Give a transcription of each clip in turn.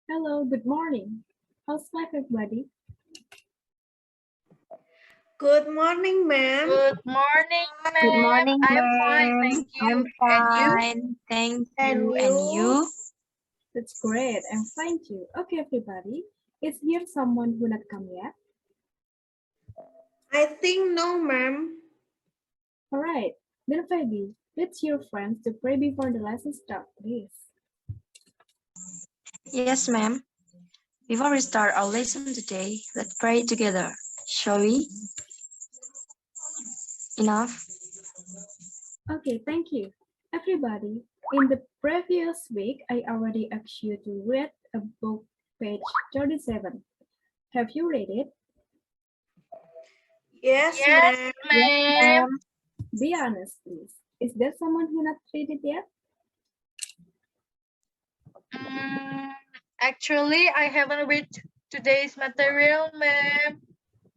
Hello, good morning. How's life, everybody? Good morning, ma'am. Good morning, Good ma'am. morning, I'm fine, ma'am. thank I'm you. And you? fine. Thank And you. And you? That's great. I'm fine too. Okay, everybody. Is here someone who not come yet? I think no, ma'am. All right. Then, Fabi, let's your friends to pray before the lesson start, please. Yes, ma'am. Before we start our lesson today, let's pray together. Shall we? Enough? Okay, thank you. Everybody, in the previous week, I already asked you to read a book, page 37. Have you read it? Yes, Yes, ma'am. ma'am. Be honest, please. Is there someone who not read it yet? Actually, I haven't read today's material, ma'am.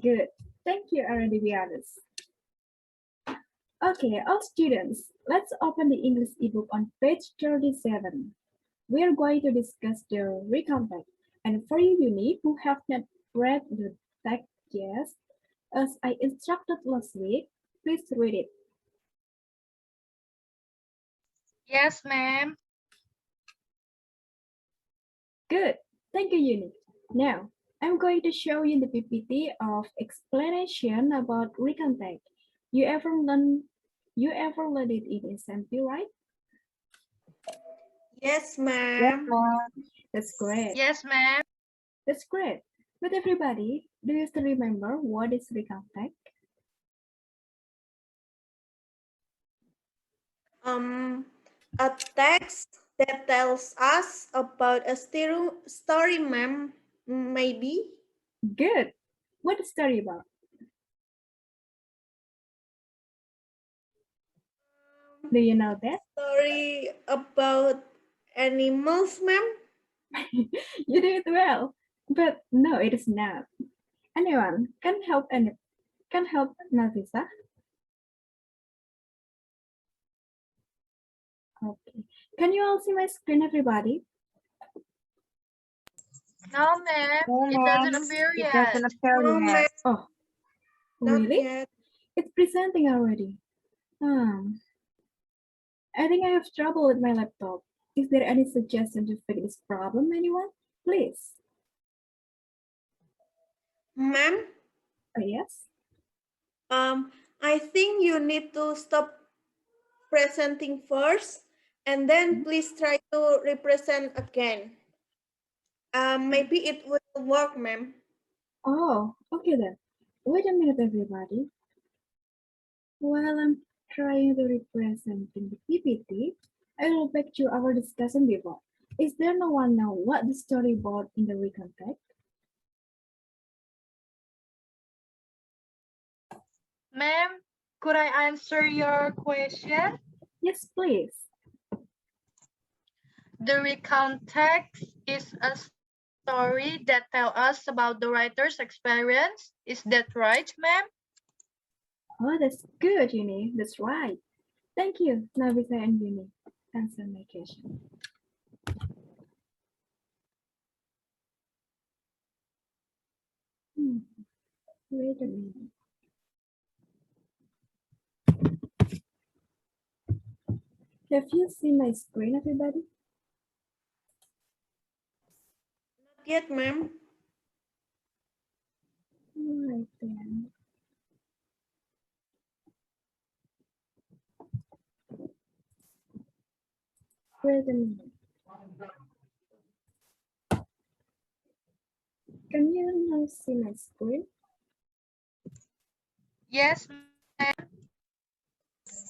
Good. Thank you, already be honest. Okay, all students, let's open the English ebook on page 37. We are going to discuss the recontact. And for you, Uni, who have not read the text yet, as I instructed last week, please read it. Yes, ma'am. Good. Thank you, Uni. Now, I'm going to show you the PPT of explanation about recontact. You ever learned it in SMP, right? Yes, Yes, ma'am. ma'am. That's great. Yes, ma'am. That's great. But everybody, do you still remember what is recontact? A text that tells us about a story, ma'am. Maybe. Good. What is story about? Do you know that? Story about animals, ma'am. You do it well. But no, it is not. Anyone can help Nafisa? Okay. Can you all see my screen, everybody? No, ma'am. No, It ma'am. doesn't appear It yet. doesn't appear No, ma'am. yet. Oh, Not really? yet. It's presenting already. I think I have trouble with my laptop. Is there any suggestion to fix this problem, anyone? Please. Ma'am, Oh, yes? I think you need to stop presenting first and then please try to represent again. Maybe it will work, ma'am. Oh, okay then. Wait a minute, everybody. While I'm trying to represent in the PPT, I will back to our discussion before. Is there no one know what the storyboard in the recontact? Ma'am, could I answer your question? Yes, please. The recount text is a story that tells us about the writer's experience. Is that right, ma'am? Oh, that's good, Uni. That's right. Thank you, Navisa and Uni. Answer my question. Wait a minute. Have you seen my screen, everybody? Not yet, ma'am. Right then. Wait a minute. Can you now see my screen? Yes,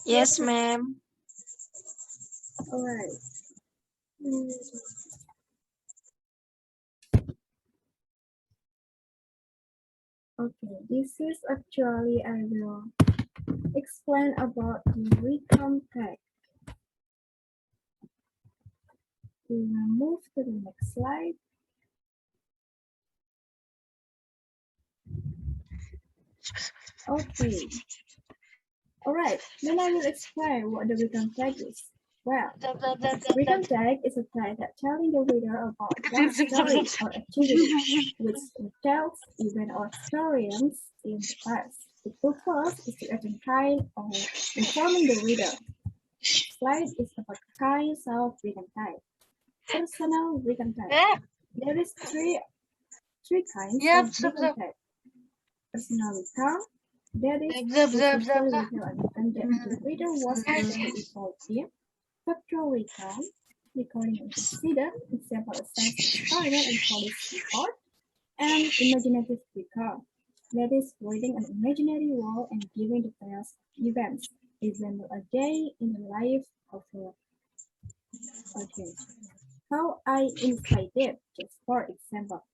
Yes, ma'am. All right. Okay, this is actually I will explain about the recontact. We will move to the next slide. Okay. All right, then I will explain what the recontact is. Well, recontact is a tag that telling the reader about one story or activity which tells event or experience in the past. The purpose is to identify or informing the reader. Slide is about kinds of recontact. Personal recontact. There is three kinds of recontact. Personal recount. That is the story retell an event that the reader was actually involved in. Factual recount, recording an incident, example assess experiment and police report, and imaginative recount, that is reading an imaginary world and giving details of events, example a day in the life of a audience. How I invited, just for example.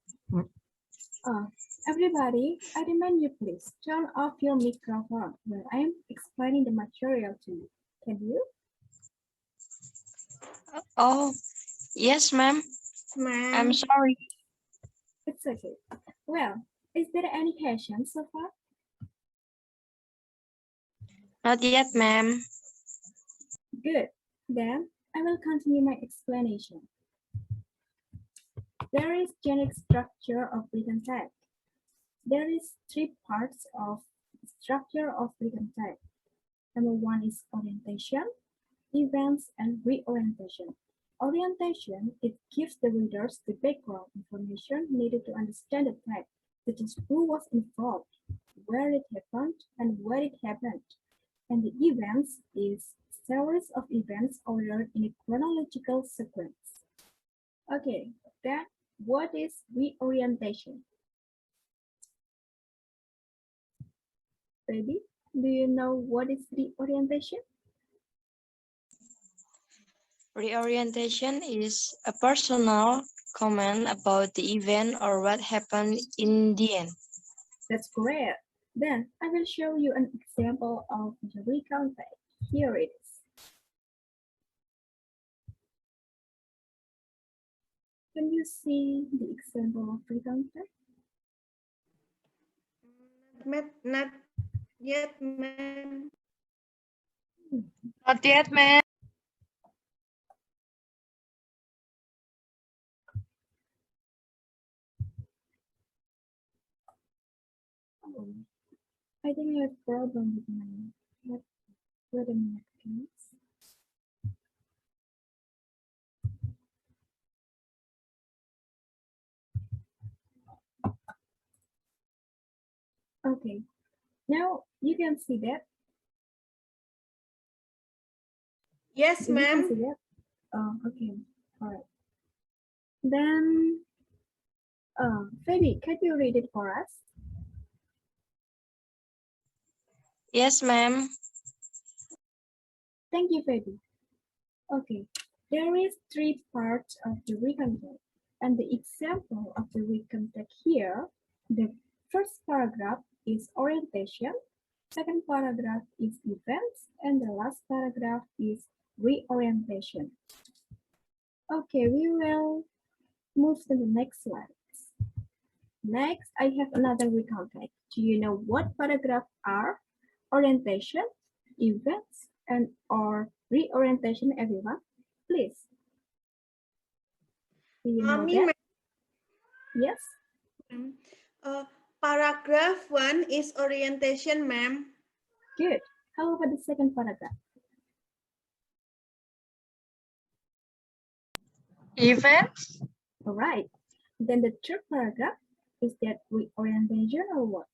Everybody, I demand you please turn off your microphone when I am explaining the material to you. Can you? Oh, yes, ma'am. I'm sorry. It's okay. Well, is there any questions so far? Not yet, ma'am. Good. Then I will continue my explanation. There is generic structure of written text. There is three parts of structure of written text. Number one is orientation, events, and reorientation. Orientation, it gives the readers the background information needed to understand the text, such as who was involved, where it happened, and where it happened. And the events is series of events ordered in a chronological sequence. Okay, then what is reorientation? Baby, do you know what is reorientation? Reorientation is a personal comment about the event or what happened in the end. That's great. Then I will show you an example of the recount page. Here it is. Can you see the example of recount page? Not yet, ma'am. Not yet, ma'am. Oh, I think I have a problem with my wait a minute, please. Okay, now you can see that. Yes, You can ma'am. see that. Oh, okay, all right. Then, Phoebe, can you read it for us? Yes, ma'am. Thank you, Phoebe. Okay, there is three parts of the recontact, and the example of the recontact here, the first paragraph is orientation, second paragraph is events, and the last paragraph is reorientation. Okay, we will move to the next slide. Next, I have another recontact. Do you know what paragraphs are? Orientation, events, and or reorientation, everyone? Please. Do you know that? Yes? Paragraph 1 is orientation, ma'am. Good. How about the second paragraph? Events? All right. Then the third paragraph, is that reorientation or what?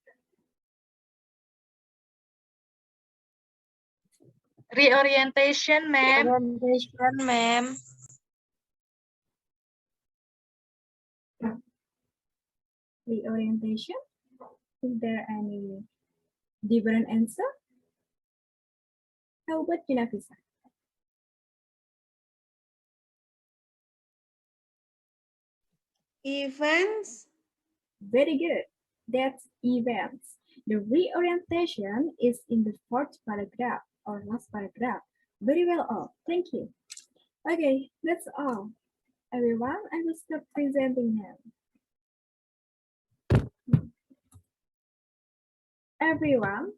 Reorientation, ma'am. Reorientation, ma'am. Reorientation? Is there any different answer? How about Junafisa? Events. Very good. That's events. The reorientation is in the fourth paragraph or last paragraph. Very well all. Thank you. Okay, that's all. Everyone, I will start presenting now. Everyone,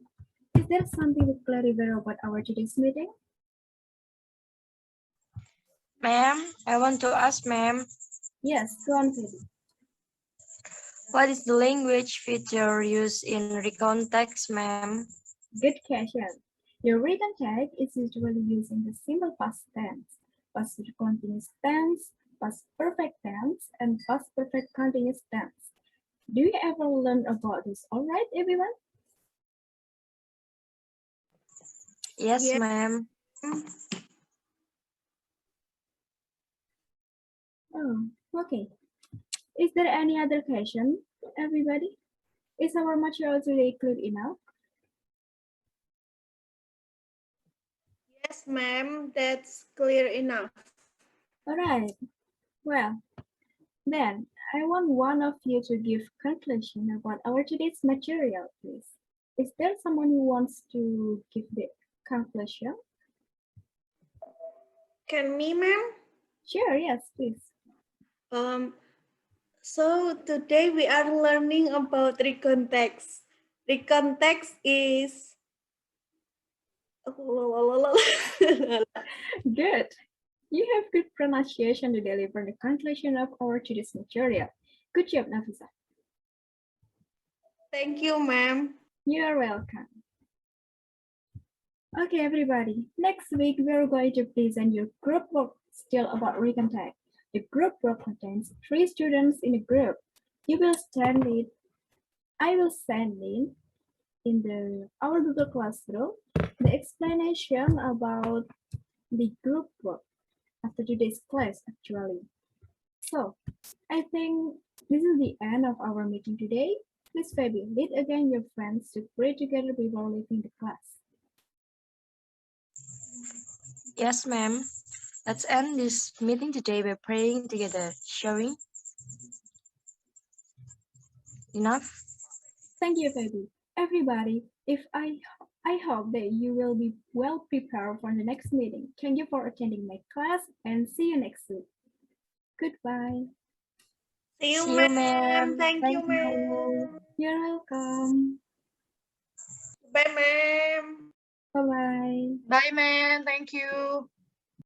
is there something to clarify about our today's meeting? Ma'am, I want to ask, ma'am, Yes, go on, Phoebe. what is the language feature used in recount text, ma'am? Good question. Your written tag is usually using the simple past tense, past continuous tense, past perfect tense, and past perfect continuous tense. Do you ever learn about this? All right, everyone? Yes, Yes. ma'am. Oh, okay. Is there any other question, everybody? Is our material today clear enough? Yes, ma'am, that's clear enough. All right. Well, then I want one of you to give conclusion about our today's material, please. Is there someone who wants to give the conclusion? Can me, ma'am? Sure, yes, please. So today we are learning about recontext. Recontext is Good. You have good pronunciation to deliver the conclusion of our today's material. Good job, Nafisa. Thank you, ma'am. You're welcome. Okay, everybody. Next week, we're going to present your group work still about recontact. The group work contains 3 students in a group. You will send it. I will send in our Google Classroom the explanation about the group work after today's class, actually. So, I think this is the end of our meeting today. Please, Fabi, lead again your friends to pray together before leaving the class. Yes, ma'am. Let's end this meeting today by praying together. Sharing? Enough? Thank you, Fabi. Everybody, I hope that you will be well prepared for the next meeting. Thank you for attending my class and see you next week. Goodbye. See you, See you, ma'am. ma'am. Thank you, Thank ma'am. you. You're welcome. Bye, ma'am. Bye-bye. Bye, man. Thank you.